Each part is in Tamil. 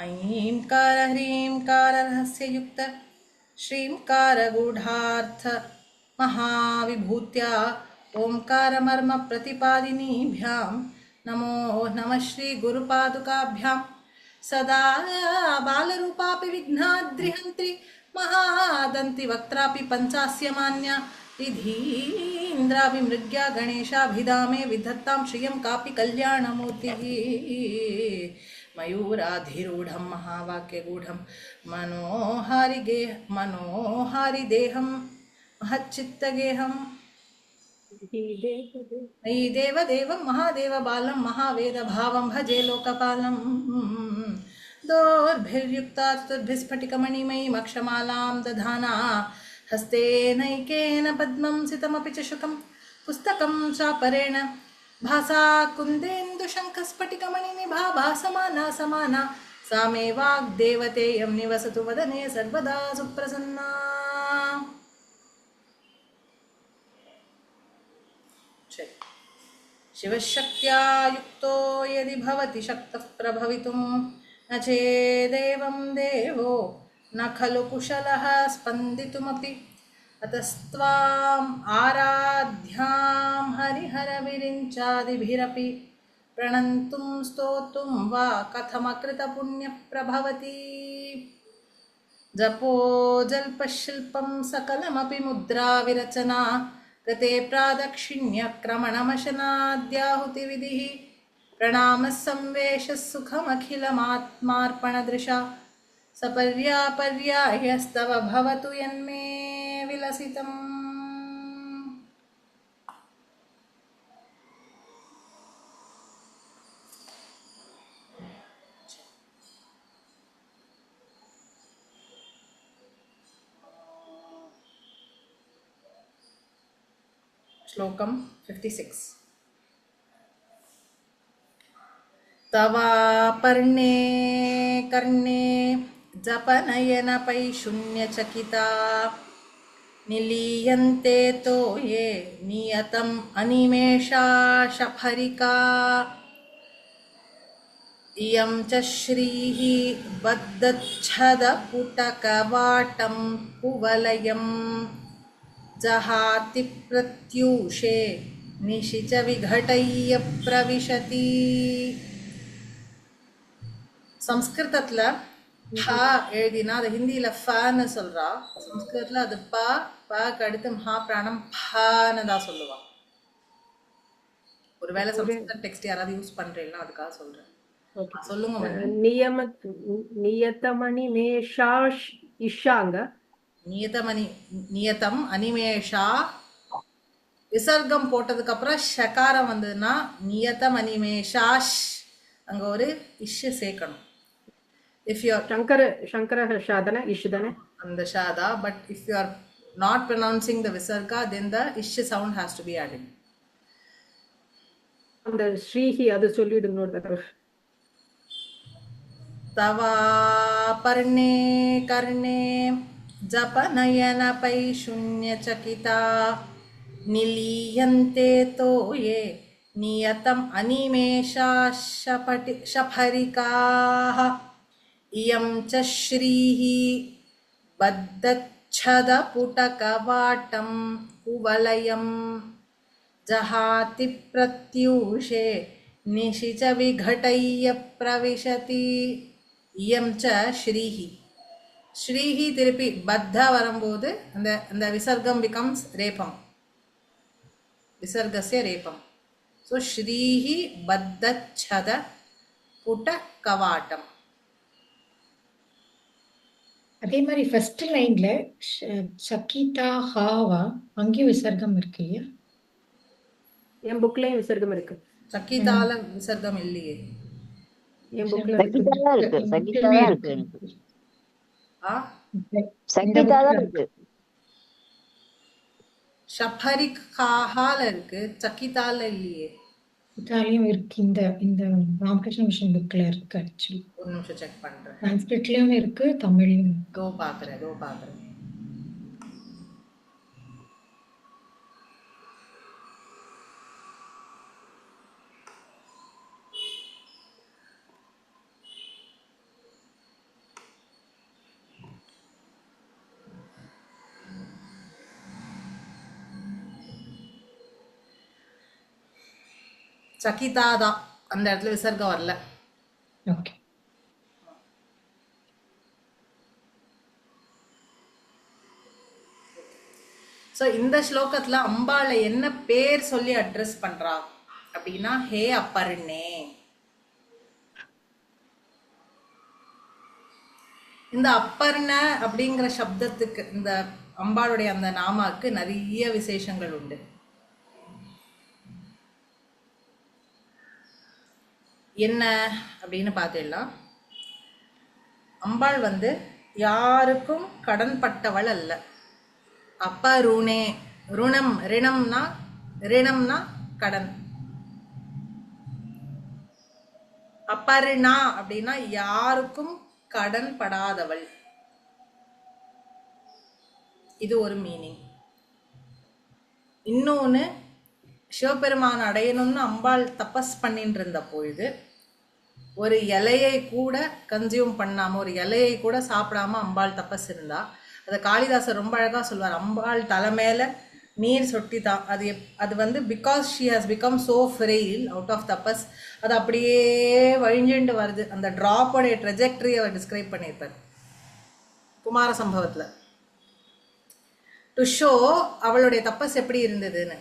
ऐंकार ह्रींकार रहस्ययुक्त श्रींकार गूढार्थ महाविभूत्या ओंकार मर्म प्रतिपादिनीभ्यां नमो नमः श्री गुरुपादुकाभ्यां सदा बालरूपापि विघ्नाद्रिहन्त्रि महादन्ति वक्त्रापि पञ्चास्य मान्या विधीन्द्राभिमृग्या गणेशाभिधामे विधत्तां श्रियं कापि कल्याणमूर्तिः मयूराधिरूढं महावाक्यगूढं मनोहारिदेहं महच्चित्तगेहं मयि देवदेवं महादेवबालं महावेदभावं भजे लोकपालं दोर्भिर्युक्तास्तुर्भिस्फटिकमणिमयीमक्षमालां दधाना हस्तेनैकेन पद्मं सितमपि च शुकं पुस्तकं चापरेण भासा कुन्देन्दुशङ्खस्फटिकमणिनिभा भासमाना समाना सा मे वाग्देवतेयं निवसतु वदने सर्वदा सुप्रसन्ना। शिवशक्त्या युक्तो यदि भवति शक्तः प्रभवितुं न चेदेवं देवो न खलु कुशलः स्पन्दितुमपि अतस्त्वाम् आराध्यां हरिहरविरिञ्चादिभिरपि प्रणन्तुं स्तोतुं वा कथमकृतपुण्यप्रभवति जपो जल्पशिल्पं सकलमपि मुद्राविरचना कृते प्रादक्षिण्यक्रमणमशनाद्याहुतिविधिः प्रणामः संवेशः सुखमखिलमात्मार्पणदृशा सपर्यापर्यायस्तव भवतु यन्मे विलसितम्। श्लोकं 56 तवापर्णे कर्णे जपनयनपैशून्यचकिता निलीयन्ते तो ये नियतम् अनिमेषा शफरिका इयं च श्रीः बद्धच्छदपुटकवाटं कुवलयं जहाति प्रत्यूषे निशिच विघटय्य प्रविशति। சம்ஸ்கிருதத்தில் ஹா எழுதினா அது ஹிந்தியில் ஃபன்னு சொல்கிறா, சம்ஸ்கிருதத்தில் அது ப பக்கு அடுத்து மகா பிராணம் பன்னு தான் சொல்லுவாள். ஒருவேளை சம்ஸ்கிருத டெக்ஸ்ட் யாராவது யூஸ் பண்ணுறீங்களா அதுக்காக சொல்கிறேன். சொல்லுங்க. நியதமணி மேஷா இஷாங்க நியதம் அனிமேஷா விசர்க்கம் போட்டதுக்கு அப்புறம் ஷகாரம் வந்ததுன்னா நியதம் அனிமேஷாஷ் அங்கே ஒரு இஷ் சேர்க்கணும். If you are Shankara Shadana, Ishdana and the Shada, but if you are not pronouncing the Visarga, then the Ish sound has to be added. And the Shrihi, adu sollidu Tava parne karne japanayana paishunya chakita niliyante toye niyatam animesha shapharikaha इयं च श्रीः बद्धच्छदपुटकवाटं कुवलयं जहाति प्रत्यूषे निशिच विघटय्य प्रविशति. इयं च श्रीः श्रीः திருப்பி பத்த வரும்போது அந்த விசர்க்கம் becomes ரேபம், விசர்கஸ்ய ரேபம். ஸோ ஸ்ரீஹி பத்தச்சத புட்டகவாட்டம். அதே மாதிரி ஃபர்ஸ்ட் லைன்ல சக்கிதா ஹாவா அங்கேயும் விசர்க்கம் இருக்கு இல்லையா? என் புக்லயும் விசர்க்கம் இருக்கு. சக்கிதால விசர்க்கம் இல்லையே. என் புக்ல இருக்கு. ஷபரிக் காஹால இருக்கு, சக்கிதால இல்லையே. இத்தாலியும் இருக்கு. இந்த ராமகிருஷ்ண மிஷன் புக்ல இருக்கு. ஆக்சுவலி ஒரு நிமிஷம் செக் பண்றேன். சான்ஸ்கிரிட்லயும் இருக்கு, தமிழ்லயும் இருக்கு. தோ பாக்குறேன். சகிதா தான், அந்த இடத்துல விசர்க்கம் வரல. ஓகே. ஸோ இந்த ஸ்லோகத்துல அம்பாளை என்ன பேர் சொல்லி அட்ரஸ் பண்றா அப்படின்னா, ஹே அப்பர்ணே. இந்த அப்பர்ண அப்படிங்கிற சப்தத்துக்கு, இந்த அம்பாளுடைய அந்த நாமாக்கு நிறைய விசேஷங்கள் உண்டு. என்ன அப்படின்னு பார்த்தீங்கன்னா, அம்பாள் வந்து யாருக்கும் கடன்பட்டவள் அல்ல. அப்பருணே, ருணம், ரிணம்னா கடன். அப்பருணா அப்படின்னா யாருக்கும் கடன் படாதவள். இது ஒரு மீனிங். இன்னொன்னு, சிவபெருமான் அடையணும்னு அம்பாள் தபஸ் பண்ணிட்டு இருந்த பொழுது ஒரு இலையை கூட கன்சியூம் பண்ணாம, ஒரு இலையை கூட சாப்பிடாம அம்பாள் தபஸ் இருந்தா. அதை காளிதாசர் ரொம்ப அழகா சொல்வார். அம்பாள் தலை மேல நீர் சொட்டி தான். அது வந்து because she has become so frail out of தபஸ், அது அப்படியே வழிஞ்சுண்டு வருது. அந்த ட்ராப்போடைய ட்ரெஜெக்டரி அவர் டிஸ்கிரைப் பண்ணியிருப்பார் குமார சம்பவத்துல. டு ஷோ அவளுடைய தபஸ் எப்படி இருந்ததுன்னு.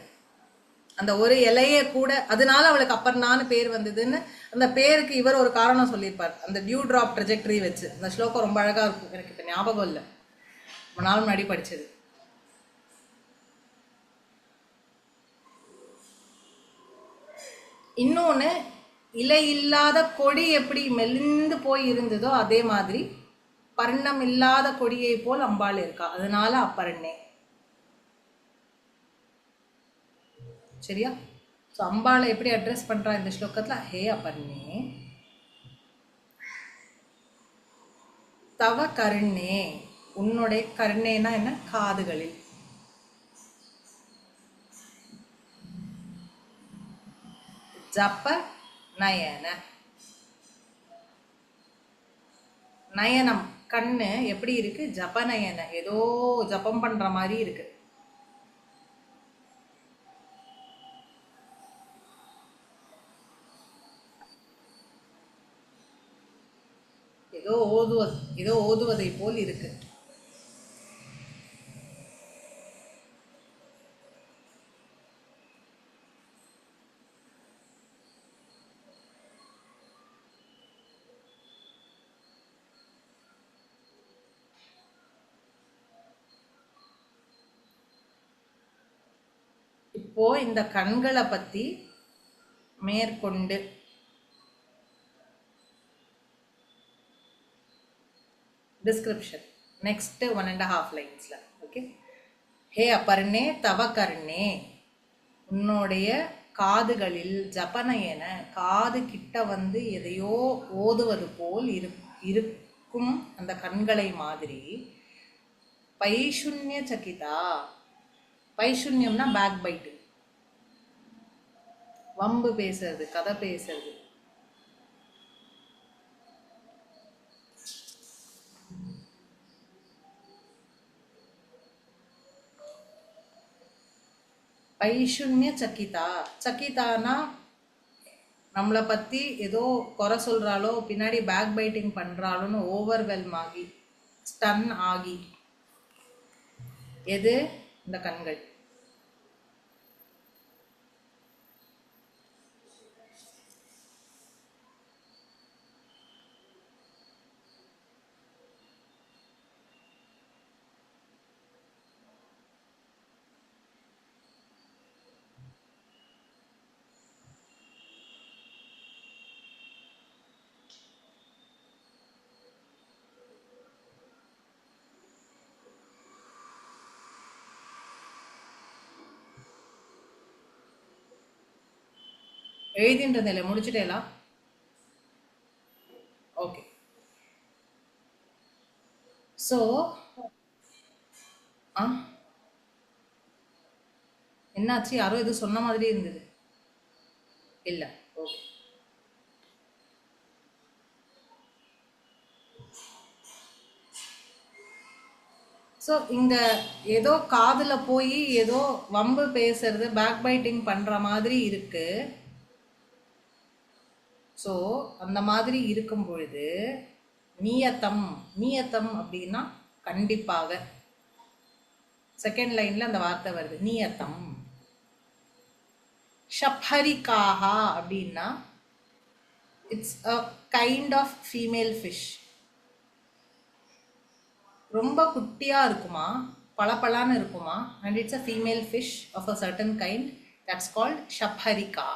அந்த ஒரு இலையே கூட, அதனால அவளுக்கு அப்பர்ணான்னு பேர் வந்ததுன்னு அந்த பேருக்கு இவர் ஒரு காரணம் சொல்லியிருப்பார். அந்த டியூ ட்ராப் ட்ரெஜெக்டரி வச்சு. அந்த ஸ்லோகம் ரொம்ப அழகா இருக்கும். எனக்கு இப்போ ஞாபகம் இல்லை, ரொம்ப நாள் முன்னாடி படிச்சது. இன்னொன்னு, இலை இல்லாத கொடி எப்படி மெலிந்து போய் இருந்ததோ அதே மாதிரி பர்ணம் இல்லாத கொடியை போல் அம்பாள் இருக்கா. அதனால அப்பர்ணே. சரியா? ஸோ அம்பாளை எப்படி அட்ரஸ் பண்றா இந்த ஸ்லோகத்துல? ஹே அப்பர்ணே, தவ கருணே. உன்னுடைய கருணேனா என்ன? காதுகளில். ஜப்ப நயன, நயனம் கண்ணு எப்படி இருக்கு? ஜபநயன, ஏதோ ஜபம் பண்ற மாதிரி இருக்கு. ஏதோ ஓதுவதை போல் இருக்கு. இப்போ இந்த கண்களை பத்தி மேற்கொண்டு டிஸ்கிரிப்ஷன் நெக்ஸ்ட் 1.5 லைன்ஸ்ல. ஓகே. ஹே அப்பர்ணே தவ கர்ணே, உன்னுடைய காதுகளில், ஜபநயன காது கிட்ட வந்து எதையோ ஓதுவது போல் இருக்கும் அந்த கண்களை மாதிரி. பைஷுன்ய சகிதா, பைஷுன்யம்னா பேக் பைட்டு, வம்பு பேசுறது, கதை பேசுறது. பைஷுன்ய சக்கிதா, சக்கிதானா நம்மளை பத்தி ஏதோ குறை சொல்றாளோ, பின்னாடி பேக் பைட்டிங் பண்றாளோன்னு ஓவர்வெல்ம் ஆகி, ஸ்டன் ஆகி. எது? இந்த கண்கள். எழுதின்றதில்ல, முடிச்சுட்டேலா? ஓகே. ஸோ என்னாச்சு? யாரோ எதுவும் சொன்ன மாதிரி இருந்தது. இல்ல. ஓகே. ஸோ இங்க ஏதோ காதுல போய் ஏதோ வம்பு பேசுறது, பேக் பைட்டிங் பண்ற மாதிரி இருக்கு. ஸோ அந்த மாதிரி இருக்கும் பொழுது நியத்தம், நியத்தம் அப்படின்னா கண்டிப்பாக. செகண்ட் லைன்ல அந்த வார்த்தை வருது, நியத்தம். ஷப்ஹரிகாஹா அப்படின்னா it's a kind of female fish. ரொம்ப குட்டியா இருக்குமா, பளபளன்னு இருக்குமா, and it's a female fish of a certain kind, that's called ஷப்ஹரிகா.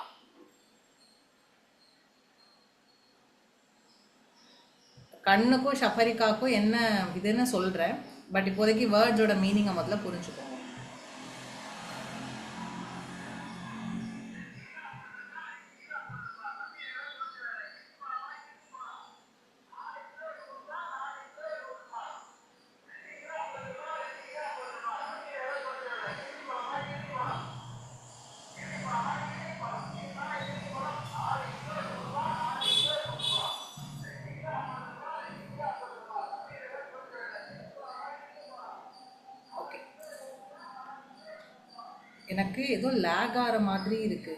கண்ணுக்கும் ஷப்ஹரிகாக்கும் என்ன இதுன்னு சொல்றேன், பட் இப்போதைக்கு வேர்ட்ஸோட மீனிங்கை முதல்ல புரிஞ்சுக்கோங்க. ஓகே, எனக்கு ஏதோ லேக் ஆகிற மாதிரி இருக்கு,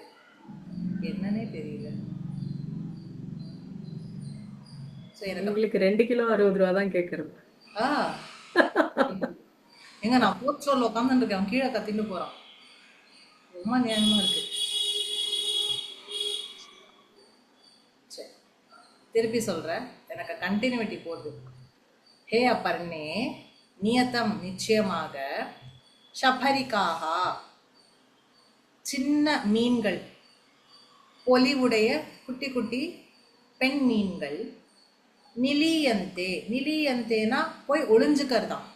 என்னன்னே தெரியல. ஸோ எனக்கு உங்களுக்கு 2 கிலோ 60 ரூபா தான் கேட்கறது. ஆ எங்க நான் ஃபோர்த் ஃப்ளோர்ல உட்காந்துட்டு இருக்கேன், அவன் கீழே கத்திட்டு போறான். ரொம்ப நியாயமா இருக்கு. சரி, திருப்பி சொல்றேன், எனக்கு கண்டினியூட்டி போகுது. ஹே அப்பர்ணே, நியத்தம் நிச்சயமாக, ஷபரிகாஹா சின்ன மீன்கள், பொலிவுடைய குட்டி குட்டி பெண் மீன்கள், நிலியந்தே, நிலியந்தேனா போய் ஒளிஞ்சுக்கிறதாம்.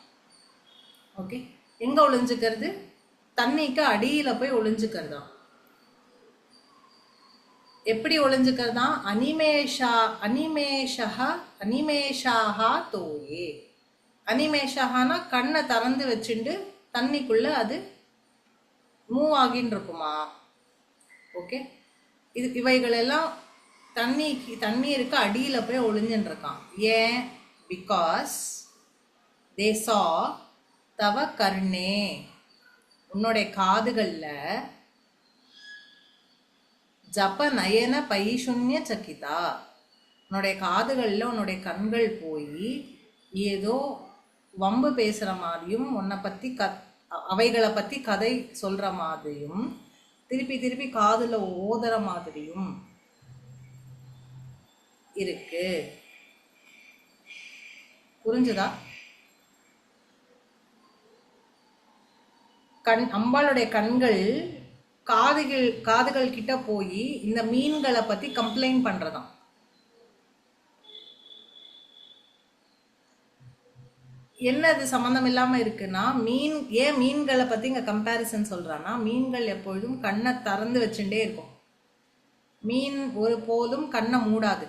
ஓகே, எங்க ஒளிஞ்சுக்கிறது? தண்ணிக்கு அடியில போய் ஒளிஞ்சுக்கிறதாம். எப்படி ஒளிஞ்சுக்கிறதா? அனிமேஷா, அனிமேஷா, அனிமேஷாஹா தோயே. அனிமேஷானா கண்ணை திறந்து வச்சுட்டு தண்ணிக்குள்ள அது மூவ் ஆகின்னு இருக்குமா. ஓகே, இவைகள் எல்லாம் தண்ணீருக்கு அடியில போய் ஒளிஞ்சுன்னு இருக்கான். ஏன்? பிகாஸ் தே சா தவ கர்ணே, உன்னுடைய காதுகள்ல ஜப நயன பைஷுன்ய சக்கிதா, உன்னுடைய காதுகள்ல உன்னுடைய கண்கள் போய் ஏதோ வம்பு பேசுற மாதிரியும், உன்னை பத்தி அவைகளை பத்தி கதை சொல்ற மாதிரியும், திருப்பி திருப்பி காதுல ஓதுற மாதிரியும் இருக்கு. புரிஞ்சுதா? அம்பாளுடைய கண்கள் காதுகள் கிட்ட போய் இந்த மீன்களை பத்தி கம்ப்ளைண்ட் பண்றதாம். என்ன அது சம்பந்தம் இல்லாம இருக்குன்னா, ஏன் மீன்களை பத்தி இங்க கம்பேரிசன் சொல்றான்னா, மீன்கள் எப்பொழுதும் கண்ணை திறந்து வச்சுட்டே இருக்கும். மீன் ஒரு போதும் கண்ணை மூடாது.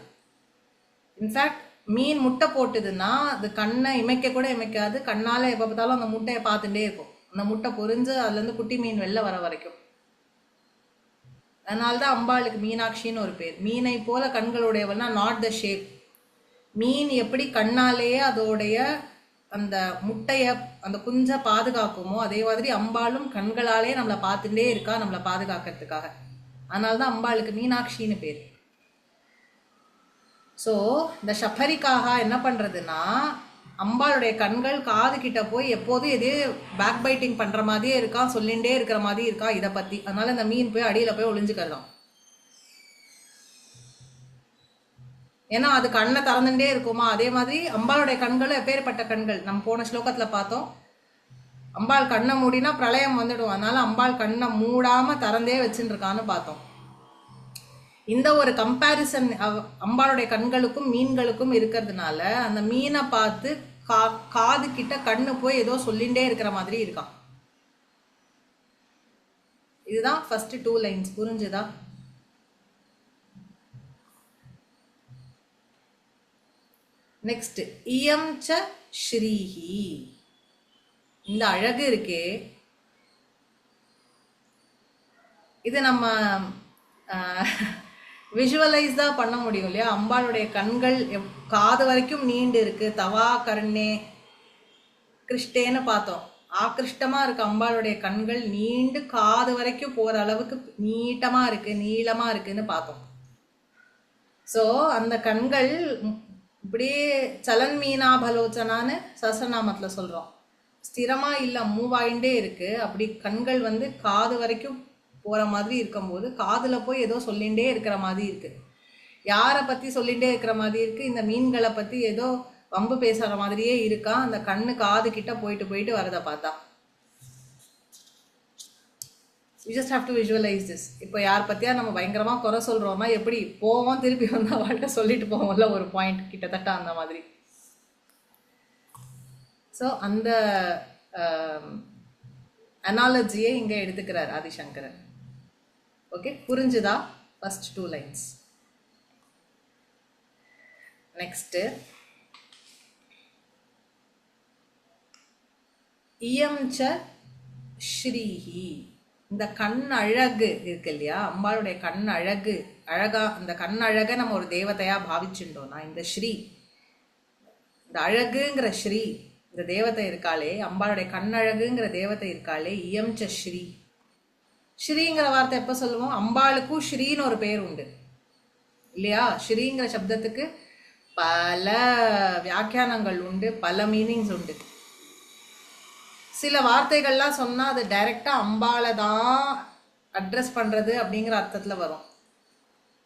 இன்ஃபேக்ட் மீன் முட்டை போட்டுதுன்னா அது கண்ணை இமைக்க கூட இமைக்காது, கண்ணால எப்ப பார்த்தாலும் அந்த முட்டையை பார்த்துட்டே இருக்கும், அந்த முட்டை பொரிஞ்சு அதுல இருந்து குட்டி மீன் வெளில வர வரைக்கும். அதனால்தான் அம்பாளுக்கு மீனாட்சின்னு ஒரு பேர். மீனை போல கண்களுடையவள்னா நாட் த ஷேப். மீன் எப்படி கண்ணாலேயே அதோடைய அந்த முட்டைய அந்த குஞ்சை பாதுகாக்குமோ, அதே மாதிரி அம்பாளும் கண்களாலே நம்மளை பார்த்துட்டே இருக்கா, நம்மளை பாதுகாக்கிறதுக்காக. அதனால்தான் அம்பாளுக்கு மீனாட்சின்னு பேர். ஸோ இந்த ஷபரிக்காக என்ன பண்றதுன்னா, அம்பாளுடைய கண்கள் காது கிட்ட போய் எப்போதும் எதே பேக் பைட்டிங் பண்ற மாதிரியே இருக்கா, சொல்லிண்டே இருக்கிற மாதிரி இருக்கா இதை பத்தி. அதனால இந்த மீன் போய் அடியில போய் ஒளிஞ்சுக்கிறதாம். ஏன்னா அது கண்ணை திறந்துட்டே இருக்குமா. அதே மாதிரி அம்பாளுடைய கண்களும் எப்பேற்பட்ட கண்கள், நம்ம போன ஸ்லோகத்துல பார்த்தோம். அம்பாள் கண்ணை மூடினா பிரளயம் வந்துடும், அதனால அம்பாள் கண்ணை மூடாம திறந்தே வச்சுட்டு இருக்கான்னு பார்த்தோம். இந்த ஒரு கம்பேரிசன் அம்பாளுடைய கண்களுக்கும் மீன்களுக்கும் இருக்கிறதுனால அந்த மீனை பார்த்து காது கிட்ட கண்ணு போய் ஏதோ சொல்லிண்டே இருக்கிற மாதிரி இருக்கான். இதுதான் ஃபர்ஸ்ட் 2 லைன்ஸ். புரிஞ்சுதா? நெக்ஸ்ட், இயம் ச ஸ்ரீஹி. இந்த அழகு இருக்கே, இது நம்ம விஷுவலைஸ் தான் பண்ண முடியும் இல்லையா. அம்பாளுடைய கண்கள் காது வரைக்கும் நீண்டு இருக்கு. தவா கர்ணே கிருஷ்டேன்னு பார்த்தோம். ஆகிருஷ்டமா இருக்கு அம்பாளுடைய கண்கள், நீண்டு காது வரைக்கும் போற அளவுக்கு நீட்டமா இருக்கு, நீளமா இருக்குன்னு பார்த்தோம். ஸோ அந்த கண்கள் இப்படியே சலன் மீனா பலோச்சனான்னு சஹஸ்ரநாமத்தில் சொல்கிறோம். ஸ்திரமாக இல்லை, மூவ் ஆகிட்டே இருக்கு. அப்படி கண்கள் வந்து காது வரைக்கும் போகிற மாதிரி இருக்கும்போது காதில் போய் ஏதோ சொல்லிகிட்டே இருக்கிற மாதிரி இருக்கு. யாரை பற்றி சொல்லிகிட்டே இருக்கிற மாதிரி இருக்கு? இந்த மீன்களை பற்றி ஏதோ வம்பு பேசுகிற மாதிரியே இருக்கா. அந்த கண்ணு காது கிட்ட போயிட்டு போயிட்டு வரதை பார்த்தா. You just have to visualise this. இப்போ யார் பற்றியா நம்ம பயங்கரமாக குறை சொல்கிறோம்னா எப்படி போவோம், திருப்பி வந்து அவள்கிட்ட சொல்லிட்டு போவோம்ல ஒரு பாயிண்ட், கிட்டத்தட்ட அந்த மாதிரி. ஸோ அந்த அனாலஜியை இங்கே எடுத்துக்கிறார் ஆதிசங்கரன். ஓகே, புரிஞ்சுதா? First 2 lines. நெக்ஸ்ட்டு இயம் ச ஸ்ரீஹி. இந்த கண் அழகு இருக்கு இல்லையா, அம்பாளுடைய கண் அழகு, அழகா அந்த கண் அழகை நம்ம ஒரு தேவதையா பாவிச்சுட்டோம்னா இந்த ஸ்ரீ, இந்த அழகுங்கிற ஸ்ரீ, இந்த தேவதை இருக்காளே, அம்பாளுடைய கண்ணழகுங்கிற தேவதை இருக்காளே, இயம் ச ஸ்ரீ. ஸ்ரீங்கிற வார்த்தை எப்போ சொல்லுவோம்? அம்பாளுக்கும் ஸ்ரீன்னு ஒரு பேர் உண்டு இல்லையா? ஸ்ரீங்கிற சப்தத்துக்கு பல வியாக்கியானங்கள் உண்டு, பல மீனிங்ஸ் உண்டு. சில வார்த்தைகள்லாம் சொன்னால் அது டைரெக்டாக அம்பாளை தான் அட்ரஸ் பண்ணுறது அப்படிங்கிற அர்த்தத்தில் வரும்.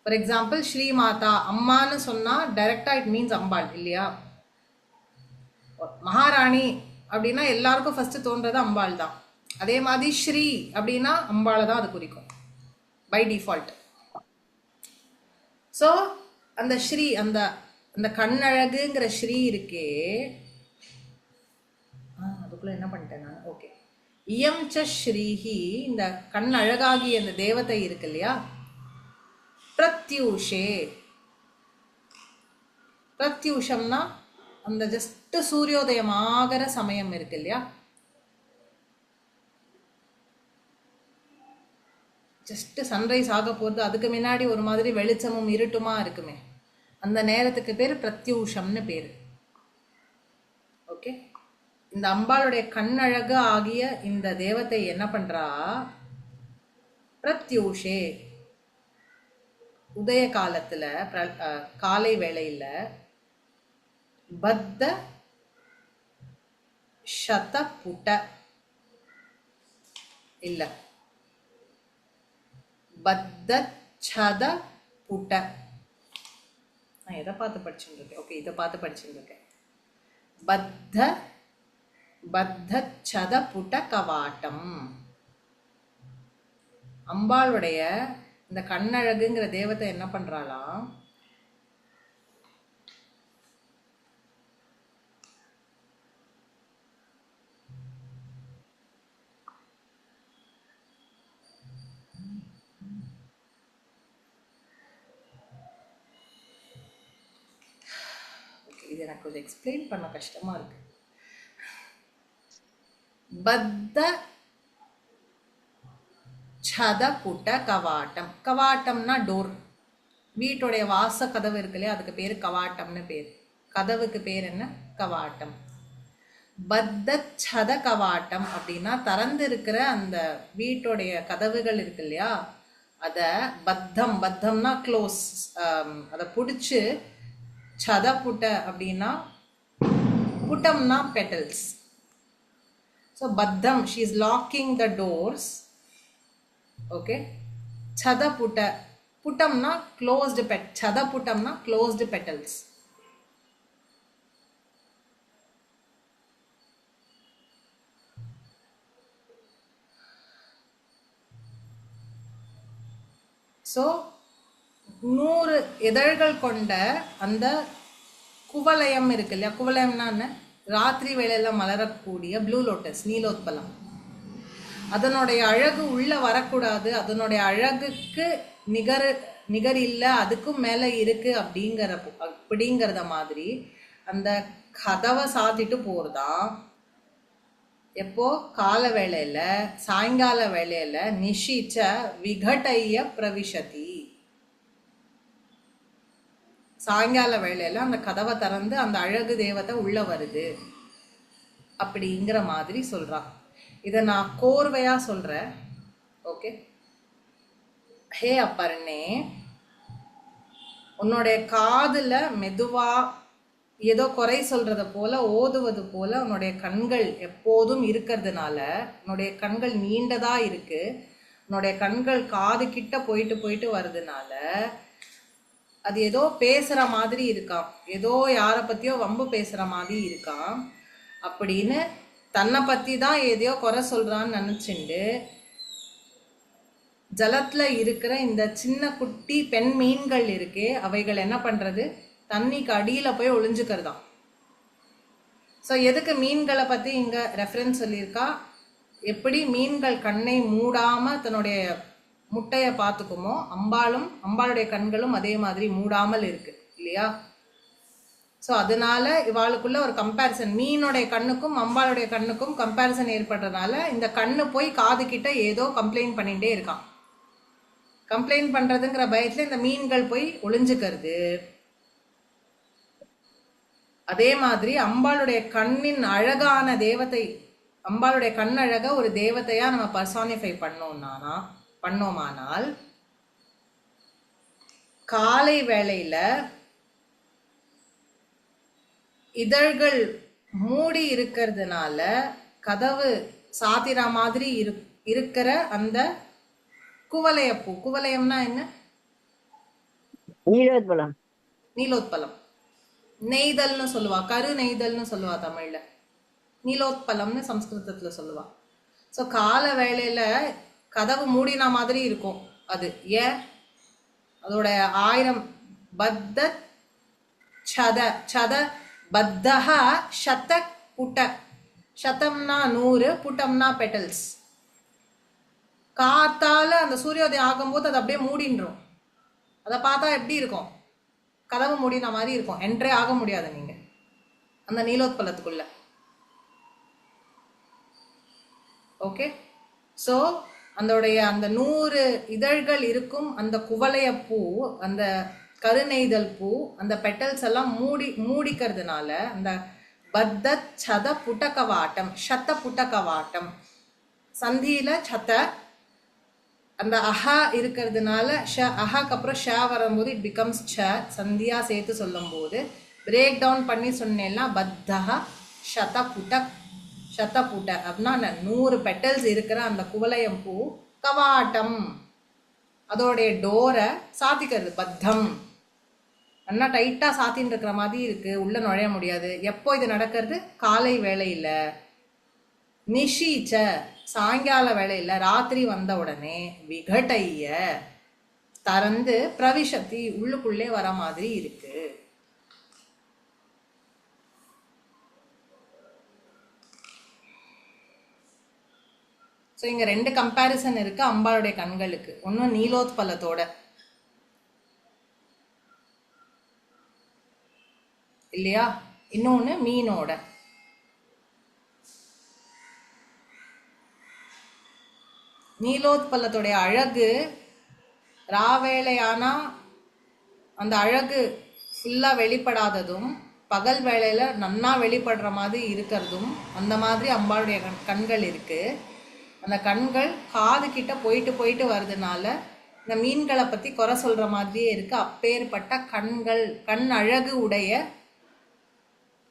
ஃபார் எக்ஸாம்பிள் ஸ்ரீ மாதா, அம்மான்னு சொன்னால் டைரெக்டாக இட் மீன்ஸ் அம்பாள் இல்லையா? மகாராணி அப்படின்னா எல்லாருக்கும் ஃபர்ஸ்ட் தோன்றது அம்பாள் தான். அதே மாதிரி ஸ்ரீ அப்படின்னா அம்பாளை தான் அது குறிக்கும் பை டிஃபால்ட். ஸோ அந்த ஸ்ரீ, அந்த அந்த கண்ணழகுங்கிற ஸ்ரீ இருக்கே, அதுக்குள்ள என்ன பண்ணிட்டேன் நான்? ஓகே, இயம் ச ஸ்ரீஹி, இந்த கண் அழகாகிய அந்த தேவதை இருக்கு இல்லையா, பிரத்யூஷே. பிரத்யூஷம்னா அந்த ஜஸ்ட் சூரியோதயம் ஆகிற சமயம் இருக்கு இல்லையா, ஜஸ்ட் சன்ரைஸ் ஆக போகிறது, அதுக்கு முன்னாடி ஒரு மாதிரி வெளிச்சமும் இருட்டுமா இருக்குமே, அந்த நேரத்துக்கு பேர் பிரத்யூஷம்னு பேர். ஓகே, இந்த அம்பாளுடைய கண்ணழகு ஆகிய இந்த தேவதை என்ன பண்றா? பிரத்யூஷே, உதய காலத்துல, காலை வேளையில, பத்த சத புட்ட இல்ல, பத்த சத புட்ட. நான் எதை பார்த்து படிச்சுட்டு இருக்கேன்? ஓகே, இதை பார்த்து படிச்சுட்டு இருக்கேன். பத்த பத்த சத புட்ட கவாட்டம். அம்பாளுடைய இந்த கண்ணழகுங்கிற தேவதை என்ன பண்றாளாம்? இது எனக்கு கொஞ்சம் எக்ஸ்பிளைன் பண்ண கஷ்டமா இருக்கு. பத்த சத புட்ட கவாட்டம். கவாட்டம்னா டோர், வீட்டுடைய வாச கதவு இருக்கு இல்லையா, அதுக்கு பேரு கவாட்டம்னு பேர். கதவுக்கு பேர் என்ன? கவாட்டம். பத்த சத கவாட்டம் அப்படின்னா திறந்து இருக்கிற அந்த வீட்டுடைய கதவுகள் இருக்கு இல்லையா, அத பத்தம், பத்தம்னா க்ளோஸ், அதை பிடிச்சு, சத புட்ட அப்படின்னா, புட்டம்னா பெட்டல்ஸ். ஸோ பத்தம், she is locking the doors. Okay, சத புட்ட, புட்டம்னா க்ளோஸ்டு பெட், சத புட்டம்னா க்ளோஸ்டு பெட்டல்ஸ். ஸோ 100 இதழ்கள் கொண்ட அந்த குவலயம் இருக்கு இல்லையா, குவலயம்னா என்ன? ராத்திரி வேளையில மலரக்கூடிய ப்ளூ லோட்டஸ், நீலோத்பலம். அதனுடைய அழகு உள்ள வரக்கூடாது, அதனுடைய அழகுக்கு நிகர் இல்லை, அதுக்கும் மேலே இருக்கு அப்படிங்கிறத மாதிரி அந்த கதவை சாத்திட்டு போறதான். எப்போ? கால வேளையில, சாயங்கால வேளையில, நிஷிச்ச விகடைய பிரவிஷதி. சாயங்கால வேளையில அந்த கதவை திறந்து அந்த அழகு தேவதை உள்ள வருது அப்படிங்கிற மாதிரி சொல்றான். இதை நான் கோர்வையா சொல்றேன். ஓகே, ஹே அப்பர்ணே, உன்னுடைய காதுல மெதுவா ஏதோ குறை சொல்றத போல ஓதுவது போல உன்னுடைய கண்கள் எப்போதும் இருக்கிறதுனால, உன்னுடைய கண்கள் நீண்டதா இருக்கு, உன்னுடைய கண்கள் காது கிட்ட போயிட்டு போயிட்டு வருதுனால அது ஏதோ பேசுற மாதிரி இருக்காம், ஏதோ யாரை பத்தியோ வம்பு பேசுற மாதிரி இருக்காம் அப்படின்னு தன்னை பத்தி தான் எதையோ குறை சொல்றான்னு நினைச்சுண்டு ஜலத்துல இருக்கிற இந்த சின்ன குட்டி பெண் மீன்கள் இருக்கே அவைகள் என்ன பண்றது, தண்ணிக்கு அடியில போய் ஒளிஞ்சுக்கிறதாம். ஸோ எதுக்கு மீன்களை பத்தி இங்க ரெஃபரன்ஸ் சொல்லியிருக்கா, எப்படி மீன்கள் கண்ணை மூடாம தன்னுடைய முட்டையை பார்த்துக்குமோ அம்பாளுடைய கண்களும் அதே மாதிரி மூடாமல் இருக்கு இல்லையா. ஸோ அதனால இவாளுக்குள்ள ஒரு கம்பேரிசன், மீனுடைய கண்ணுக்கும் அம்பாளுடைய கண்ணுக்கும் கம்பேரிசன் ஏற்படுறதுனால இந்த கண்ணு போய் காது கிட்ட ஏதோ கம்ப்ளைண்ட் பண்ணிட்டே இருக்கான். கம்ப்ளைண்ட் பண்றதுங்கிற பயத்துல இந்த மீன்கள் போய் ஒளிஞ்சுக்கிறது. அதே மாதிரி அம்பாளுடைய கண்ணின் அழகான தேவதை, அம்பாளுடைய கண் அழக ஒரு தேவதையா நம்ம பர்சானிஃபை பண்ணோமானால் காலை வேளையில இதழ்கள் மூடி இருக்கிறதுனால கதவு சாத்திர மாதிரி இருக்கிற அந்த குவளையப்பூ, குவளையம்னா என்ன, நீலோத்பலம், நெய்தல்னு சொல்லுவா, கரு நெய்தல்னு சொல்லுவா தமிழ்ல, நீலோத்பலம்னு சம்ஸ்கிருதத்துல சொல்லுவா. ஸோ கால வேளையில கதவு மூடின மாதிரி இருக்கும். அது ஏன், அதோட 1000 பத்த சத சத பத்தஹ சத புட்ட, சதம்னா 100, புட்டம்னா பெட்டல்ஸ். காத்தால அந்த சூரியோதயம் ஆகும்போது அது அப்படியே மூடின்றோம். அதை பார்த்தா எப்படி இருக்கும், கதவு மூடின மாதிரி இருக்கும், என்ட்ரே ஆக முடியாது நீங்க அந்த நீலோத்பலத்துக்குள்ள. ஓகே, ஸோ அதோடைய அந்த 100 இதழ்கள் இருக்கும் அந்த குவளைய பூ, அந்த கருநெய்தல் பூ, அந்த பெட்டல்ஸ் எல்லாம் மூடிக்கிறதுனால அந்த பத்த சத புட்டகவாட்டம், சத்த புட்டகவாட்டம், சந்தியில சத்த அந்த அஹா இருக்கிறதுனால அஹாக்கு அப்புறம் ஷ வரும்போது இட் பிகம்ஸ் ச, சந்தியா சேர்த்து சொல்லும் போது பிரேக் டவுன் பண்ணி சொன்னேன்னா பத்தஹா சத புட்டக், சத்தப்பூட்ட அப்படின்னா 100 பெட்டல்ஸ் இருக்கிற அந்த குவளையம் பூ கவாட்டம், அதோடைய டோரை சாத்திக்கிறது, பத்தம் நல்லா டைட்டா சாத்தின்னு இருக்கிற மாதிரி இருக்கு, உள்ள நுழைய முடியாது. எப்போ இது நடக்கிறது, காலை வேளையில, நிஷீச்ச சாயங்கால வேளையில, ராத்திரி வந்த உடனே, விகட்டைய திறந்து பிரவிஷத்தி உள்ளுக்குள்ளே வர மாதிரி இருக்கு. ஸோ இங்கே 2 கம்பேரிசன் இருக்கு அம்பாளுடைய கண்களுக்கு. ஒன்று நீலோத்பலத்தோட இல்லையா, இன்னொன்று மீனோட. நீலோத்பலத்தோடைய அழகு ராவேளையானா அந்த அழகு ஃபுல்லாக வெளிப்படாததும், பகல் வேளையில நன்னா வெளிப்படுற மாதிரி இருக்கிறதும், அந்த மாதிரி அம்பாளுடைய கண்கள் இருக்கு. அந்த கண்கள் காது கிட்ட போயிட்டு போயிட்டு வருதுனால இந்த மீன்களை பத்தி குறை சொல்ற மாதிரியே இருக்கு. அப்பேற்பட்ட கண்கள், கண் அழகு உடைய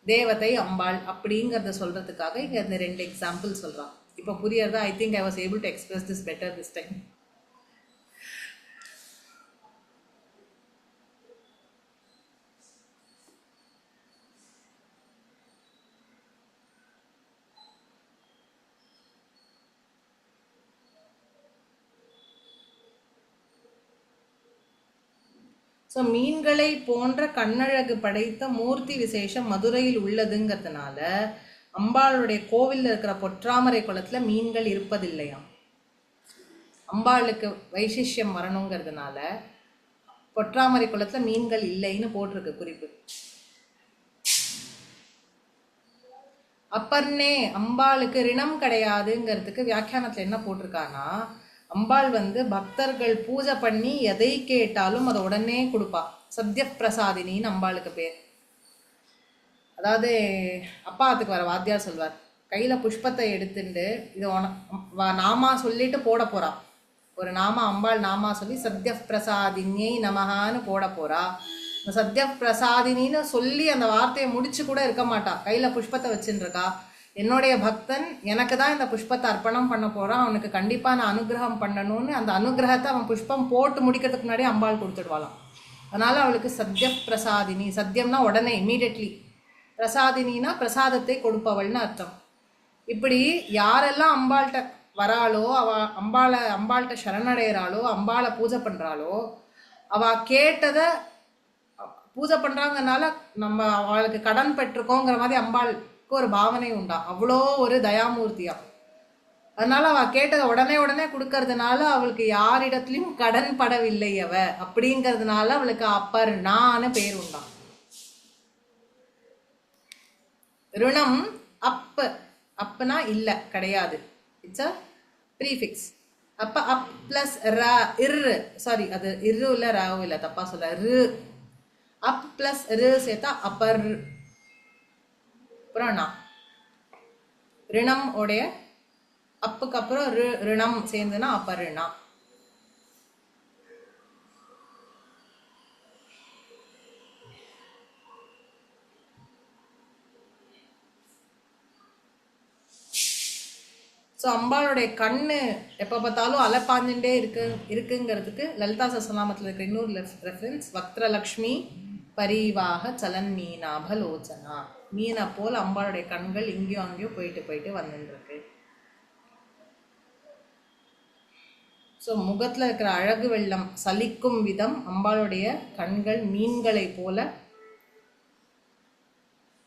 தேவதை அம்பாள் அப்படிங்கறத சொல்றதுக்காக இங்க இந்த 2 எக்ஸாம்பிள் சொல்றான். இப்போ புரியறதா? I think I was able to express this better this time. So மீன்களை போன்ற கண்ணழகு படைத்த மூர்த்தி விசேஷம் மதுரையில் உள்ளதுங்கிறதுனால அம்பாளுடைய கோவிலில் இருக்கிற பொற்றாமரை குளத்துல மீன்கள் இருப்பதில்லையாம். அம்பாளுக்கு வைசிஷ்யம் வரணுங்கிறதுனால பொற்றாமரை குளத்துல மீன்கள் இல்லைன்னு போட்டிருக்கு குறிப்பு. அப்பர்னே அம்பாளுக்கு ரிணம் கிடையாதுங்கிறதுக்கு வியாக்கியானத்துல என்ன போட்டிருக்கானா, அம்பாள் பக்தர்கள் பூஜை பண்ணி எதை கேட்டாலும் அதை உடனே கொடுப்பா. சத்ய பிரசாதினின்னு அம்பாளுக்கு பேர். அதாவது அப்பாத்துக்கு வர வாத்தியார் சொல்வார், கையில புஷ்பத்தை எடுத்துட்டு இது நாமா சொல்லிட்டு போட போறா. ஒரு நாமா, அம்பாள் நாமா சொல்லி சத்ய பிரசாதினியை நமகான்னு போட போறா. இந்த சத்ய பிரசாதினின்னு சொல்லி அந்த வார்த்தையை முடிச்சு கூட இருக்க மாட்டா. கையில புஷ்பத்தை வச்சுட்டு இருக்கா. என்னுடைய பக்தன் எனக்கு தான் இந்த புஷ்பத்தை அர்ப்பணம் பண்ண போறான், அவனுக்கு கண்டிப்பா நான் அனுகிரகம் பண்ணணும்னு அந்த அனுகிரகத்தை அவன் புஷ்பம் போட்டு முடிக்கிறதுக்கு முன்னாடி அம்பாள் கொடுத்துடுவாளாம். அதனால அவளுக்கு சத்ய பிரசாதினி. சத்தியம்னா உடனே, இம்மீடியட்லி. பிரசாதினா பிரசாதத்தை கொடுப்பவள்னு அர்த்தம். இப்படி யாரெல்லாம் அம்பாள்கிட்ட வராளோ, அம்பாள்கிட்ட சரணடைகிறாளோ, அம்பாளை பூஜை பண்றாளோ, அவ கேட்டதை பூஜை பண்றாங்கனால நம்ம அவளுக்கு கடன் பெற்றிருக்கோங்கிற மாதிரி அம்பாளுக்கு ஒரு பாவனை உண்டா. அவ்வளோ ஒரு தயாமூர்த்தியா. அதனால அவ கேட்டதை உடனே கொடுக்கறதுனால அவளுக்கு யாரிடத்துலயும் கடன் படவில்லை அவ அப்படிங்கிறதுனால அவளுக்கு அப்பர்ணான்னு பேர் உண்டாம். ருணம் அப்னா இல்ல, கிடையாது. It's a prefix. அப்ப அப் பிளஸ் சாரி, அது இரு இல்ல ராவு இல்ல, தப்பா சொல்ல. அப் பிளஸ் சேர்த்தா அப்பர். அப்புறம் ரிணம் உடைய அப்புக்கு அப்புறம் ரிணம் சேர்ந்துன்னா அப்பர்ணா. ஸோ அம்பாளுடைய கண்ணு எப்போ பார்த்தாலும் அலைப்பாஞ்சுட்டே இருக்குங்கிறதுக்கு லலிதா சஹஸ்ரநாமத்தில் இருக்கிற இன்னொரு ரெஃபரன்ஸ் வக்ரலக்ஷ்மி பரிவாக சலன் மீனாபலோச்சனா. மீனை போல் அம்பாளுடைய கண்கள் இங்கேயும் அங்கேயும் போயிட்டு வந்துருக்கு. ஸோ முகத்தில் இருக்கிற அழகு வெள்ளம் சலிக்கும் விதம் அம்பாளுடைய கண்கள் மீன்களை போல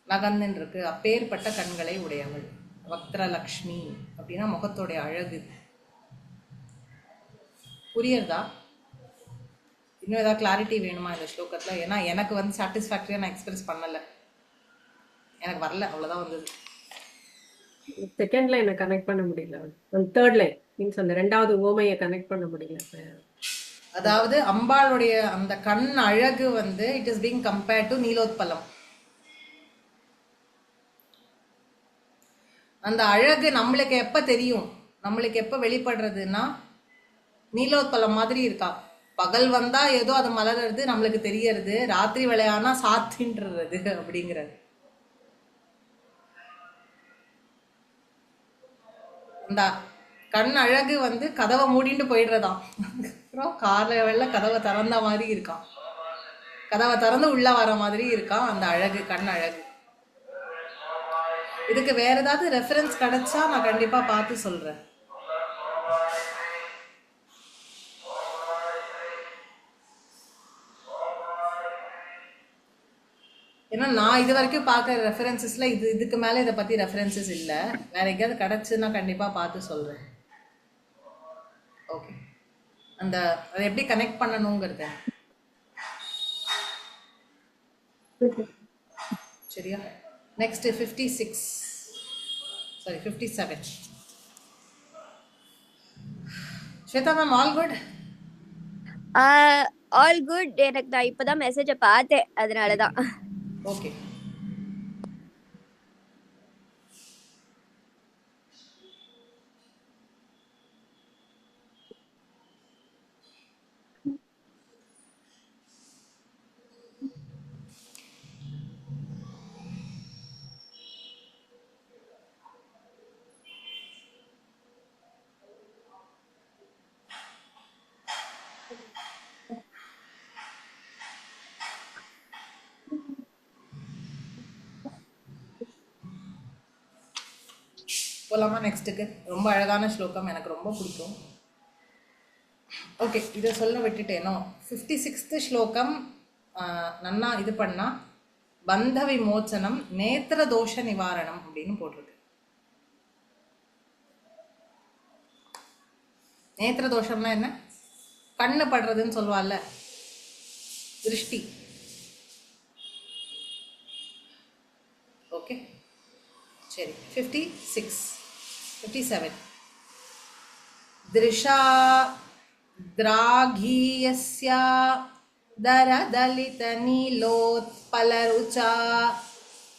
நகர்ந்துன்னு இருக்கு. அப்பேற்பட்ட கண்களை உடையவள் வக்ரலக்ஷ்மி அப்படின்னா முகத்தோடைய அழகு. புரியுறதா? இன்னும் ஏதாவது கிளாரிட்டி வேணுமா இந்த ஸ்லோகத்தில்? ஏன்னா எனக்கு சாட்டிஸ்ஃபேக்டரியாக நான் எக்ஸ்பிரஸ் பண்ணலை, எனக்கு வரல, அவ்வளோதான் வந்தது. செகண்ட் லைனை கனெக்ட் பண்ண முடியல, தேர்ட் லைன் மீன்ஸ் அந்த ரெண்டாவது ஓமையை கனெக்ட் பண்ண முடியல. அதாவது அம்பாளுடைய அந்த கண் அழகு it is being compared to நீலோத்பலம். அந்த அழகு நம்மளுக்கு எப்ப தெரியும், நம்மளுக்கு எப்ப வெளிப்படுறதுன்னா நீலோத்பலம் மாதிரி இருக்கா. பகல் வந்தா ஏதோ அது மலர்றது நம்மளுக்கு தெரியறது, ராத்திரி விளையானா சாத்தின்றது அப்படிங்கிறது. அந்த கண் அழகு கதவை மூடிட்டு போயிடுறதாம். அப்புறம் காலையில கதவை திறந்த மாதிரி இருக்கான், கதவை திறந்து உள்ள வர மாதிரி இருக்கான் அந்த அழகு, கண் அழகு. இதுக்கு வேற ஏதாவது ரெஃபரன்ஸ் கிடைச்சா நான் கண்டிப்பா பார்த்து சொல்றேன். ஏன்னா நான் இது வரைக்கும் பார்க்குற ரெஃபரன்சஸ்ல இதுக்கு மேலே இதை பற்றி ரெஃபரன்சஸ் இல்லை. வேற எங்கேயாவது கிடச்சுன்னா கண்டிப்பாக பார்த்து சொல்கிறேன். ஓகே, அதை எப்படி கனெக்ட் பண்ணணுங்கிறத சரியா? Next 56 sorry 57. Shweta ma'am, all good? All good. எனக்கு நான் இப்போதான் மெசேஜை பார்த்தேன், அதனால தான். ஓகே. போலாமா நெக்ஸ்ட்டுக்கு? ரொம்ப அழகான ஸ்லோகம், எனக்கு ரொம்ப பிடிக்கும். ஓகே, இதை சொல்ல விட்டுட்டேனோ. 56th ஸ்லோகம் நன்னா இது பண்ணா பந்த விமோச்சனம் நேத்திர தோஷ நிவாரணம் அப்படின்னு போட்டிருக்கு. நேத்திர தோஷம்னா என்ன? கண்ணு படுறதுன்னு சொல்லுவாள்ல, திருஷ்டி. ஓகே சரி. 56 57. திருஷா திராகீயஸ்யா தரதலித நீலோத்பலருச்சா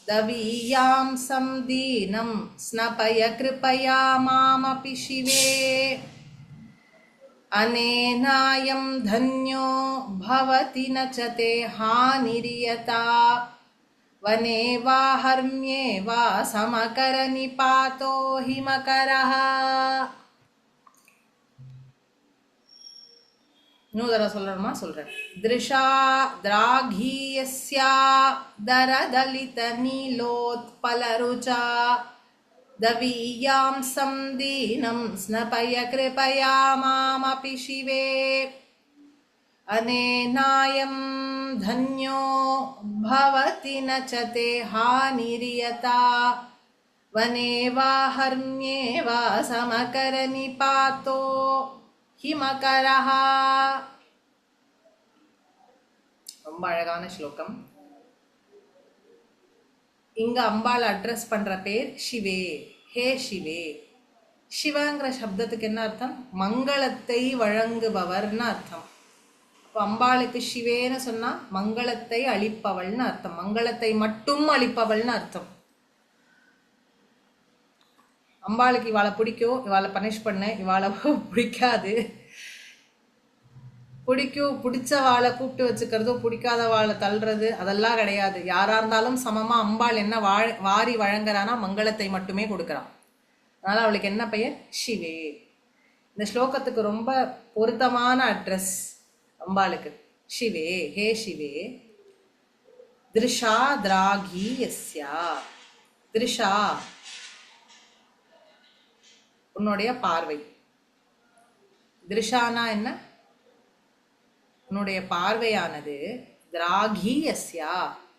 தவீயாம் சம்தீனம் ஸ்னபய கிருபயா மாமபி சிவே. अनेनायं धन्यो भवति न च ते हानिर्यता वने वा हर्म्ये वा समकरनिपातो हिमकरः. नूदरा சொல்லணுமா சொல்றேன். दृशा द्राघीयस्या दरदलित नीलोत्पलरुचा दवीयां संदीनं स्नपय कृपया मामपि शिवे. अनेनायं धन्यो भवति न च ते हानिर्यता वने वा हर्म्ये वा समकरनिपातो हिमकरः. ரொம்ப அழகான ஸ்லோகம். இங்க அம்பாள் அட்ரஸ் பண்ற பேர் சிவே. ஹே சிவே. சிவங்கிற சப்தத்துக்கு என்ன அர்த்தம்? மங்களத்தை வழங்குபவர்னு அர்த்தம். அப்போ அம்பாளுக்கு சிவேன்னு சொன்னா மங்களத்தை அளிப்பவள்னு அர்த்தம். மங்களத்தை மட்டும் அளிப்பவள்னு அர்த்தம். அம்பாளுக்கு இவாளை பிடிக்கும், இவாளை பனிஷ் பண்ண, இவாளை பிடிக்காது. பிடிக்கும் பிடிச்ச வாழை கூப்பிட்டு வச்சுக்கிறதோ பிடிக்காத வாழை தள்ளுறது அதெல்லாம் கிடையாது. யாரா இருந்தாலும் சமமா அம்பாள் என்ன வாரி வழங்குறானா மங்களத்தை மட்டுமே கொடுக்குறான். அதனால அவளுக்கு என்ன பெயர்? சிவே. இந்த ஸ்லோகத்துக்கு ரொம்ப பொருத்தமான அட்ரஸ் அம்பாளுக்கு. சிவே. ஹே சிவே. திருஷா திராகி யஸ்யா. திருஷா உன்னுடைய பார்வை. திருஷானா என்ன? உன்னுடைய பார்வையானது திராகியஸ்யா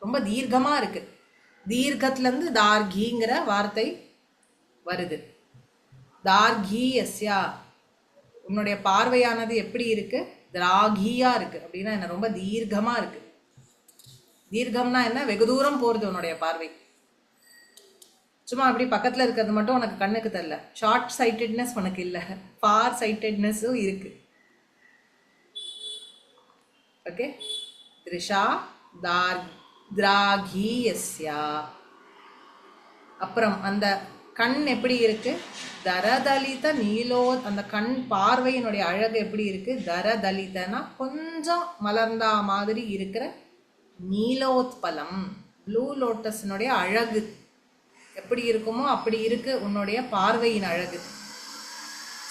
ரொம்ப தீர்க்கமா இருக்கு. தீர்க்கத்துல இருந்து தார்கிங்கிற வார்த்தை வருது. தார்கியஸ்யா உன்னுடைய பார்வையானது எப்படி இருக்கு? திராகியா இருக்கு. அப்படின்னா என்ன? ரொம்ப தீர்க்கமா இருக்கு. தீர்க்கம்னா என்ன? வெகு தூரம் போறது உன்னுடைய பார்வை. சும்மா அப்படி பக்கத்துல இருக்கிறது மட்டும் உனக்கு கண்ணுக்கு தெரியல. ஷார்ட் சைட்டட்னஸ் உனக்கு இல்லை, ஃபார் சைட்டட்னஸும் இருக்கு. ஓகே. திருஷா திராகியஸ்யா. அப்புறம் அந்த கண் எப்படி இருக்கு? தரதலித நீலோ. அந்த கண் பார்வையினுடைய அழகு எப்படி இருக்கு? தரதலிதனா கொஞ்சம் மலர்ந்தா மாதிரி இருக்கிற நீலோத்பலம். ப்ளூ லோட்டஸினுடைய அழகு எப்படி இருக்குமோ அப்படி இருக்கு உன்னுடைய பார்வையின் அழகு.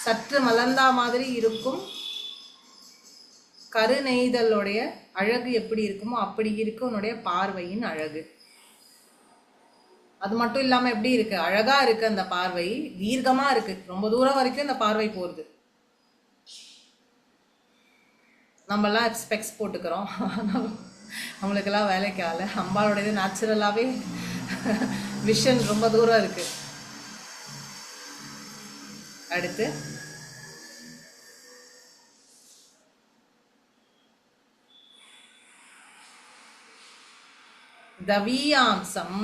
சற்று மலர்ந்தா மாதிரி இருக்கும் கருநெய்தலுடைய அழகு எப்படி இருக்குமோ அப்படி இருக்கு உன்னுடைய பார்வையின் அழகு. அது மட்டும் இல்லாம எப்படி இருக்கு? அழகா இருக்கு. அந்த பார்வை தீர்க்கமா இருக்கு. ரொம்ப தூரம் வரைக்கும் அந்த பார்வை போறது. நம்ம எல்லாம் ஸ்பெக்ஸ் போட்டுக்கிறோம், நம்மளுக்கெல்லாம் வேலைக்கு ஆகல. அம்பாளுடையது நேச்சுரலாவே விஷன் ரொம்ப தூரம் இருக்கு. அடுத்து தவியாம்சம்.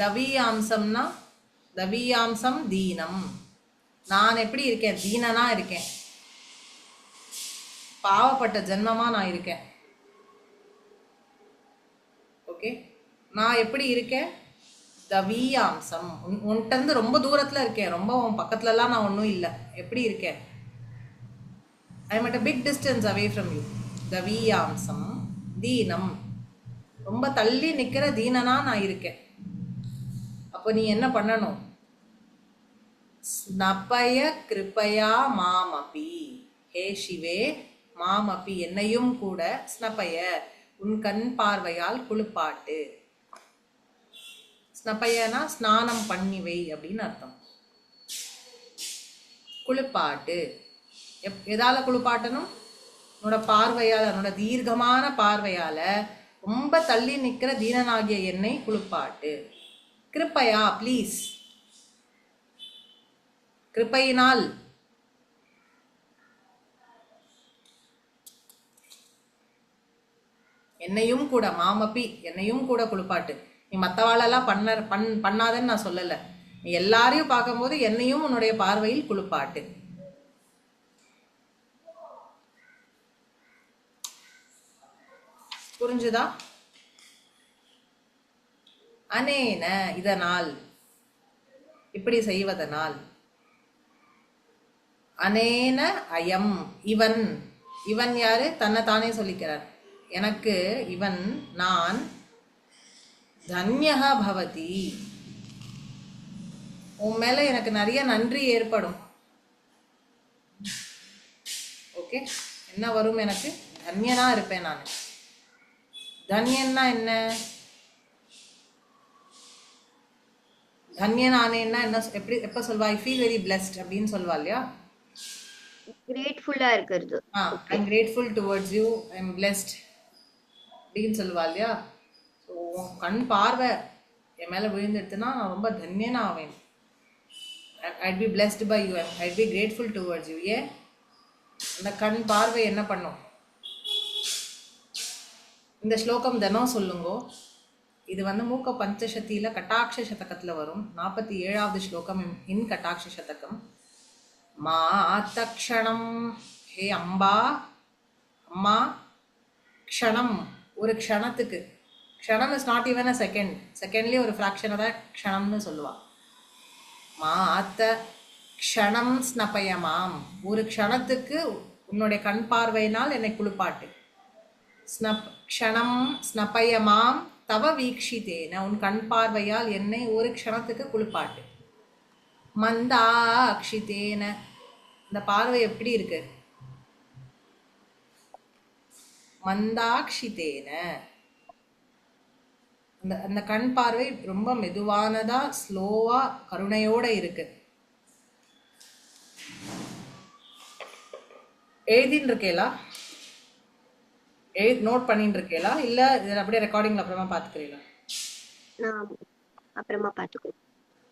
தவியாம்சம்னா தவியாம்சம் தீனம். நான் எப்படி இருக்கேன்? தீனனா இருக்கேன். பாவப்பட்ட ஜென்மமா நான் இருக்கேன். ஓகே. நான் எப்படி இருக்கேன்? தவியாம்சம். உன்கிட்ட இருந்து ரொம்ப தூரத்துல இருக்கேன். ரொம்ப உன் பக்கத்துல எல்லாம் நான் ஒன்றும் இல்லை. எப்படி இருக்கேன்? I am at a big distance away from you. தவியாம்சம் தீனம். ரொம்ப தள்ளி நிக்கிற தீனனா நான் இருக்கேன். அப்போ நீ என்ன பண்ணணும்? ஸ்னபய கிருபயா மாமபி. ஹே சிவே. மாமபி என்னையும் கூட. ஸ்னபய உன் கண் பார்வையால் குளிப்பாட்டு. ஸ்னபயனா ஸ்நானம் பண்ணிவை அப்படின்னு அர்த்தம். குளிப்பாட்டு. எதால குளிப்பாட்டணும்? உன்னோட பார்வையால், உன்னோட தீர்க்கமான பார்வையால ரொம்ப தள்ளி நிக்கிற தீனனாகிய என்னை குளிப்பாட்டு. கிருப்பையா ப்ளீஸ். கிருப்பையினால். என்னையும் கூட. மாமப்பி என்னையும் கூட குளிப்பாட்டு. நீ மற்றவாளெல்லாம் பண்ணாதன்னு நான் சொல்லலை. நீ எல்லாரையும் பார்க்கும்போது என்னையும் உன்னுடைய பார்வையில் குளிப்பாட்டு. புரிஞ்சுதா? அனேன இதனால், இப்படி செய்வதனால். அனேன அயம் இவன், இவன் யாரு? தன்னை தானே சொல்லிக்கிறார். எனக்கு இவன் நான் தன்யஹ பவதி, உன் மேல எனக்கு நிறைய நன்றி ஏற்படும். ஓகே, என்ன வரும் எனக்கு? தன்யனா இருப்பேன் நான். தன்யன்னா என்ன? தன்யனானேன்னா என்ன? எப்படி எப்ப சொல்வா? ஐ ஃபீல் வெரி பிளெஸ்ட் அப்படின்னு சொல்வா இல்லையா? கிரேட்ஃபுல்லா இருக்கிறது. I am grateful towards you, I am blessed அப்படின்னு சொல்லுவா இல்லையா? ஸோ உன் கண் பார்வை என் மேலே விழுந்துடுத்துன்னா நான் ரொம்ப தன்யனா ஆவேன். I'd be blessed by you, I'd be grateful towards you. ஏன்? அந்த கண் பார்வை என்ன பண்ணும்? இந்த ஸ்லோகம் தினம் சொல்லுங்கோ. இது வந்து மூக்க பஞ்சசதியில் கட்டாட்ச சதகத்தில் வரும். 47வது ஸ்லோகம் இன் கட்டாட்ச சதகம். மாத்தக்ஷணம், ஹே அம்பா, அம்மா, க்ஷணம், ஒரு க்ஷணத்துக்கு. க்ஷணம் is not even a second, செகண்ட்லேயே ஒரு ஃப்ராக்ஷனை தான் க்ஷணம்னு சொல்லுவா. மாத்த க்ஷணம் ஸ்னபயமாம், ஒரு க்ஷணத்துக்கு உன்னுடைய கண் பார்வையினால் என்னை குளிப்பாட்டு. க்ஷணம் ஸ்னபயமாம் தவ வீக்ஷித்தேன, உன் கண் பார்வையால் என்னை ஒரு க்ஷணத்துக்கு குளிப்பாட்டு. மந்தாக்ஷித்தேன, இந்த பார்வை எப்படி இருக்கு? மந்தாக்ஷித்தேன, அந்த அந்த கண் பார்வை ரொம்ப மெதுவானதா, ஸ்லோவா, கருணையோட இருக்கு. எழுதின்னு இருக்கேலா? நோட் பண்ணிட்டு இருக்கேலா? இல்ல இதில் அப்படியே ரெக்கார்டிங்ல அப்புறமா பார்த்துக்கிறீங்களா? நான் அப்புறமா பார்த்துக்கோ.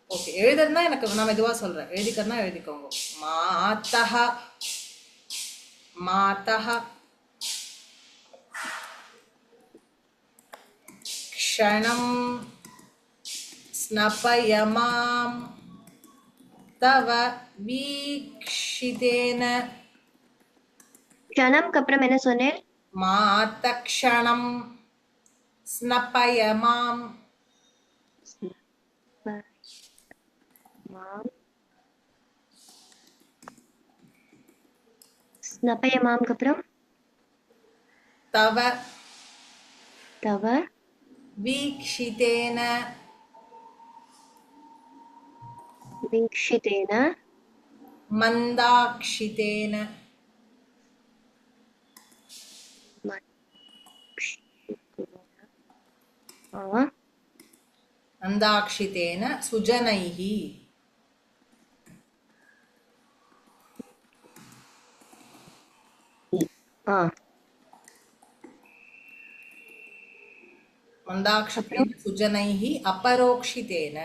ஓகே, எழுதுறதுனா எனக்கு நான் மெதுவா சொல்றேன், எழுதிக்கிறதுனா எழுதிக்கோங்க. மாதஹ, மாதஹ க்ஷணம் ஸ்னபயமாம் தவ வீக்ஷிதேன. க்ஷணம்க்கு அப்புறம் என்ன சொன்னேன்? மாதக்ஷணம் ஸ்னபயமாம். ஸ்னபயமாம்க்கு அப்புறம் தவ தவ வீக்ஷிதேன. வீக்ஷிதேன மந்தாக்ஷிதேன. மந்தாக்ஷிதேன சுஜனைஹி. மந்தாக்ஷிதேன சுஜனைஹி அபரோக்ஷிதேன.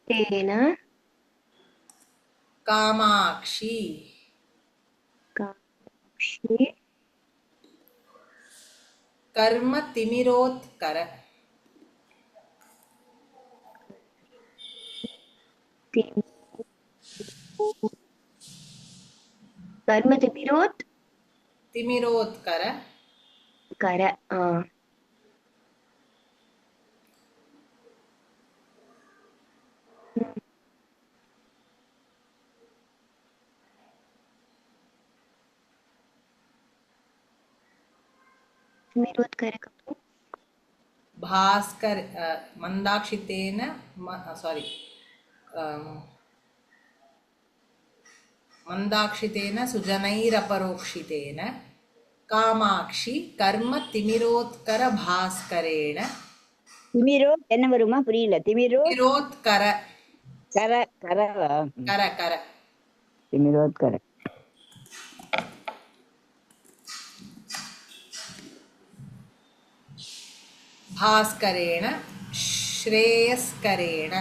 தேன காமாக்ஷி. காமாக்ஷி கர்ம திமிரோத்கர. கர்ம திமிரோத் திமிரோத்கர கர. திமிரோத்கர भास्कर मंदाक्षितेन सॉरी मंदाक्षितेन सुजनैरपरोक्षितेन कामाक्षि कर्म तिमिरोत्कर भास्करेण. திமிரோ என்ன வருமா? புரியல. திமிரோ तिमिरोत्कर கர கரவா? कर कर திமிரோத்கர. भास्करेण श्रेयस्करेण.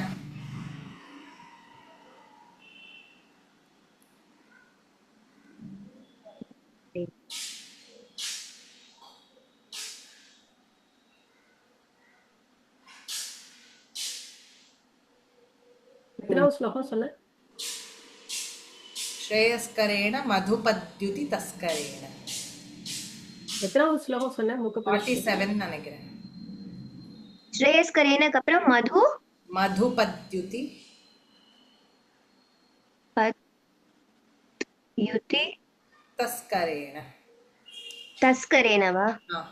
எத்தனாவது ஸ்லோகம் சொன்ன? श्रेयस्करेण मधुपद्युति तस्करेण. எத்தனாவது ஸ்லோகம் சொன்ன? 47 நினைக்கிறேன். ஸ்ரேயஸ்கரேனக்கு அப்புறம் மது मधुपद्युति युति तस्करेण। तस्करेण वा? हाँ,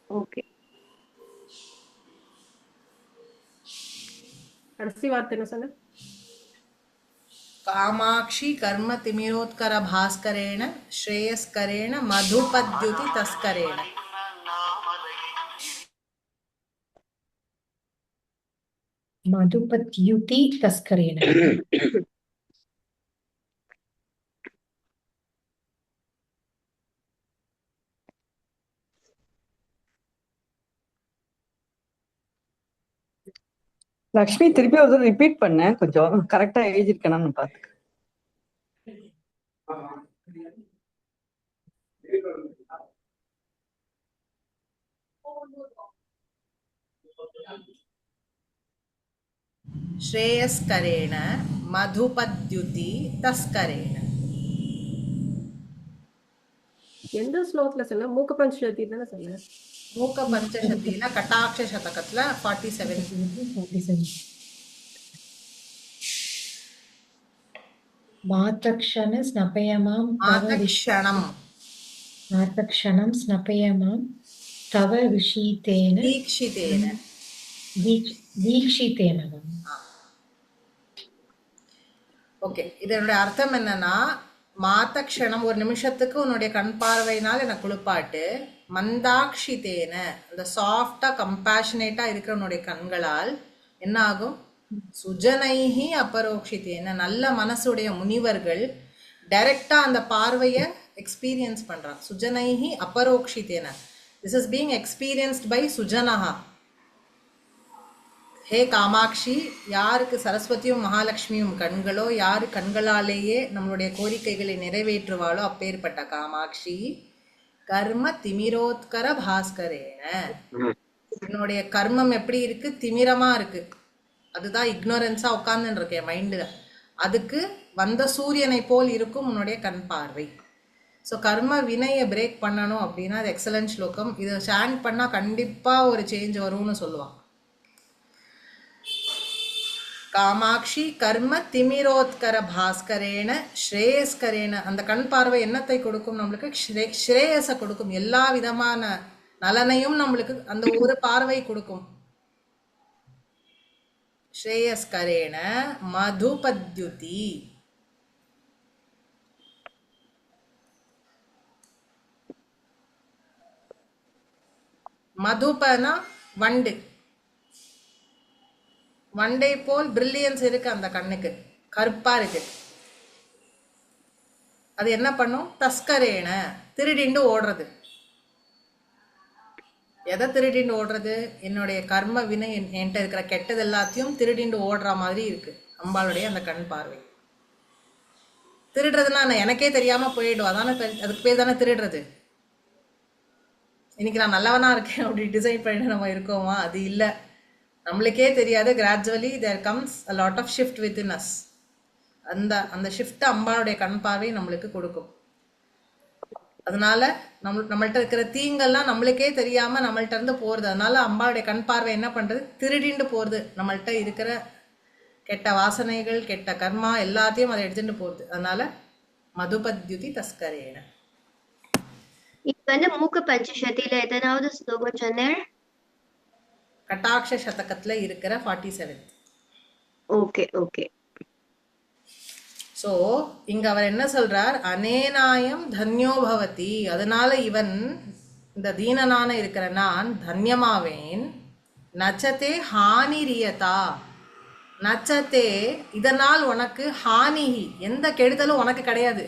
ओके கடைசி வார்த்தை என்ன சொன்ன? कामाक्षी कर्म तिमिरोत्कर भास्करेण श्रेयस्करेण मधुपद्युति तस्करेण। मधुपत्युति तस्करेण। லக்ஷ்மி திருப்பி ஒரு ரிப்பீட் பண்ணேன், கொஞ்சம் கரெக்டா எழுதிருக்கேனான்னு பார்த்து. श्रेयस्करेण मधुपद्युति तस्करेण। எந்த ஸ்லோகத்துல சொன்ன? மூக்க பஞ்சதி தானே சொன்ன? மூக்க பஞ்சசதியில கட்டாட்ச சதகத்துல 47. 47. मातक्षण स्नपयमां तव मातक्षणं मातक्षणं स्नपयमां तव विषीतेन दीक्षितेन। दीक्षितेन वा? ஓகே, இதனுடைய அர்த்தம் என்னன்னா, மாத்தக்ஷணம் ஒரு நிமிஷத்துக்கு உன்னுடைய கண் பார்வையினால் என்னை குளிப்பாட்டு, மந்தாக்ஷிதேன அந்த சாஃப்டா கம்பேஷனேட்டா இருக்கிற உன்னுடைய கண்களால் என்ன ஆகும், சுஜனைஹி அபரோக்ஷிதேன நல்ல மனசுடைய முனிவர்கள் டைரக்டா அந்த பார்வையை எக்ஸ்பீரியன்ஸ் பண்றாங்க. சுஜனைஹி அபரோக்ஷிதேன, this is being experienced by சுஜனஹா. ஹே காமாட்சி, யாருக்கு சரஸ்வதியும் மகாலட்சுமியும் கண்களோ, யாரு கண்களாலேயே நம்மளுடைய கோரிக்கைகளை நிறைவேற்றுவாளோ அப்பேற்பட்ட காமாட்சி, கர்ம திமிரோத்கர பாஸ்கரேன, என்னுடைய கர்மம் எப்படி இருக்கு, திமிரமா இருக்கு, அதுதான் இக்னோரன்ஸா உட்கார்ந்துன்னு இருக்கேன் மைண்டுல, அதுக்கு வந்த சூரியனை போல் இருக்கும் உன்னுடைய கண் பார்வை. ஸோ கர்ம வினையை பிரேக் பண்ணணும் அப்படின்னா அது எக்ஸலன்ட் ஸ்லோகம். இதை சாண்ட் பண்ணா கண்டிப்பா ஒரு சேஞ்ச் வரும்னு சொல்லுவான். காமாட்சி கர்ம திமிரோத்கர பாஸ்கரேன ஸ்ரேயஸ்கரேன, அந்த கண் பார்வை என்னத்தை கொடுக்கும் நம்மளுக்கு, ஸ்ரேயஸை கொடுக்கும், எல்லா விதமான நலனையும் நம்மளுக்கு அந்த ஒரு பார்வை கொடுக்கும். ஸ்ரேயஸ்கரேன மதுபத்யுதி, மதுபனா வண்டு, வண்டை போல் பிரில்லியன்ஸ் இருக்கு அந்த கண்ணுக்கு, கருப்பா இருக்கு. அது என்ன பண்ணும், தஸ்கரேன திருடிண்டு ஓடுறது. எதை திருடிண்டு ஓடுறது, என்னுடைய கர்ம வினை என்கிட்ட இருக்கிற கெட்டது எல்லாத்தையும் திருடிண்டு ஓடுற மாதிரி இருக்கு அம்பாளுடைய அந்த கண் பார்வை. திருடுறதுன்னா எனக்கே தெரியாம போயிடும், அதான அதுக்கு பேர் தானே திருடுறது. இன்னைக்கு நான் நல்லவனா இருக்கேன் அப்படி டிசைட் பண்ணிட்டு நம்ம இருக்கோமா, அது இல்லை, நம்மளுக்கே தெரியாது. Gradually there comes a lot of shift within us. அந்த ஷிஃப்ட் அம்பாளுடைய கண் பார்வை நம்மளுக்கு கொடுக்கும். அதனால நம்மள்ட்ட இருக்கிற தீங்கெல்லாம் நம்மளுக்கே தெரியாம நம்மள்ட்ட இருந்து போறது. அதனால அம்பாளுடைய கண் பார்வை என்ன பண்றது, திருடிண்டு போறது. நம்மள்ட்ட இருக்கிற கெட்ட வாசனைகள், கெட்ட கர்மா எல்லாத்தையும் அதை எடுத்துட்டு போறது. அதனால மதுபத்யுதி தஸ்கரேன. இது மூக்க பஞ்சசதியில எதனாவது ஸ்லோகம் சொன்னேன்? கட்டாட்ச சதகத்துல இருக்கிற 47. Okay okay. சோ இங்க அவர் என்ன சொல்றார், அனேனாயம் தன்யோ பவதி, அதனால இவன் இந்த தீனனான இருக்கிற நான் தன்யமாவேன். நச்சத்தே ஹானிரியதா, நச்சத்தே இதனால் உனக்கு ஹானிஹி எந்த கெடுதலும் உனக்கு கிடையாது.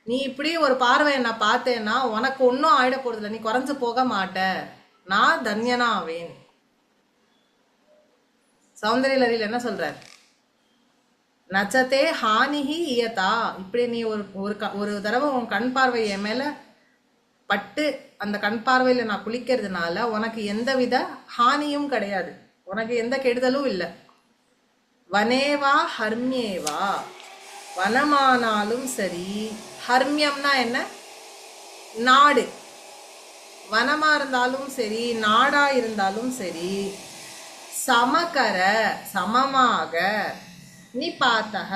நீ இப்படி ஒரு பார்வை என்ன பார்த்தேன்னா உனக்கு ஒன்றும் ஆயிட போறதில்லை, நீ குறைஞ்சு போக மாட்ட, நான் தன்யனாவேன். சௌந்தரிய லஹரியில் என்ன சொல்றார், நச்சத்தே ஹானிஹி இயதா, இப்படி நீ ஒரு தடவை உன் கண் பார்வை என் மேல பட்டு அந்த கண் பார்வையில நான் குளிக்கிறதுனால உனக்கு எந்தவித ஹானியும் கிடையாது, உனக்கு எந்த கெடுதலும் இல்லை. வனேவா ஹர்மியேவா, வனமானாலும் சரி, ஹர்மியம்னா என்ன, நாடு, வனமா இருந்தாலும் சரி, நாடா இருந்தாலும் சரி, சமகர சமமாக நிபாத்தக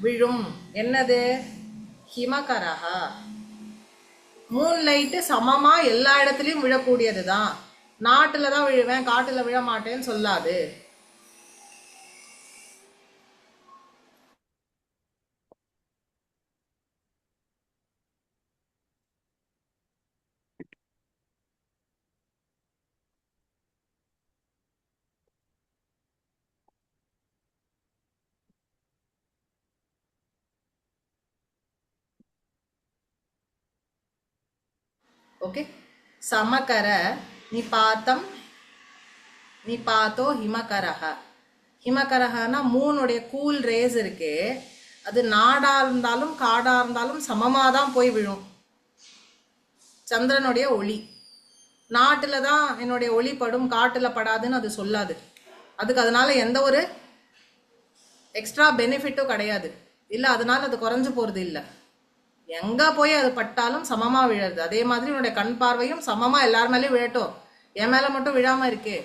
விழும். என்னது? ஹிமகரஹ. மூன்லைட்டு சமமா எல்லா இடத்துலயும் விழக்கூடியதுதான். நாட்டுல தான் விழுவேன், காட்டுல விழ மாட்டேன்னு சொல்லாது. ஓகே, சமகர நிபாத்தம் நிபாத்தோ ஹிமகரஹ. ஹிமகரஹனா மூணுடைய கூல் ரேஸ் இருக்கே, அது நாடா இருந்தாலும் காடா இருந்தாலும் சமமாக தான் போய் விழும். சந்திரனுடைய ஒளி நாட்டுல தான் என்னுடைய ஒளி படும், காட்டுல படாதுன்னு அது சொல்லாது. அதுக்கு அதனால எந்த ஒரு எக்ஸ்ட்ரா பெனிஃபிட்டும் கிடையாது. இல்லை அதனால அது குறைஞ்சு போறது இல்லை. எங்க போய் அது பட்டாலும் சமமா விழறது. அதே மாதிரி என்னுடைய கண் பார்வையும் சமமா எல்லார் மேலேயும் விழட்டும், என் மேல மட்டும் விழாம இருக்கு,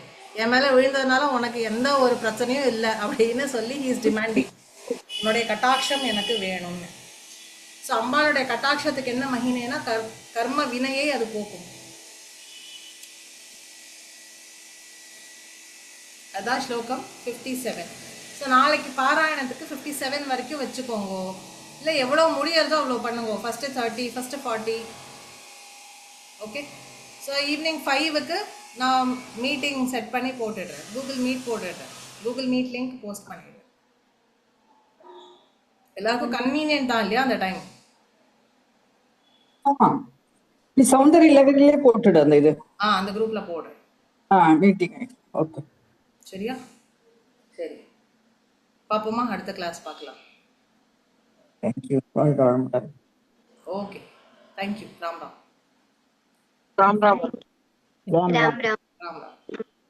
என் மேல விழுந்ததுனால உனக்கு எந்த ஒரு பிரச்சனையும் இல்லை அப்படின்னு சொல்லி ஹீஸ் டிமாண்டிங். உன்னுடைய கட்டாட்சம் எனக்கு வேணும்னு. ஸோ அம்பாளுடைய கட்டாட்சத்துக்கு என்ன மகிமைனா கர்ம வினையை அது போக்கும். அதான் ஸ்லோகம் 57. ஸோ நாளைக்கு பாராயணத்துக்கு 57 வரைக்கும் வச்சுக்கோங்க. இல்லை எவ்வளோ முடியறதோ அவ்வளோ பண்ணுங்க. First 30, first 40. Okay. So evening 5க்கு நான் மீட்டிங் செட் பண்ணி போட்டுடுறேன், கூகுள் மீட் போட்டுடுறேன், கூகுள் மீட் லிங்க் போஸ்ட் பண்ணிடுறேன். எல்லாருக்கும் கன்வீனியன்ட் தான் இல்லையா அந்த டைம்? ஆமா, நீ சௌந்தரிய லெவலிலே போட்டுடு அந்த இது. அந்த குரூப்ல போடுறேன். மீட்டிங். ஓகே, சரியா? சரி, பார்ப்போமா? அடுத்த கிளாஸ் பார்க்கலாம். Thank you. Okay, thank you. Ram Ram. Ram Ram. Ram Ram. Ram Ram Ram Ram.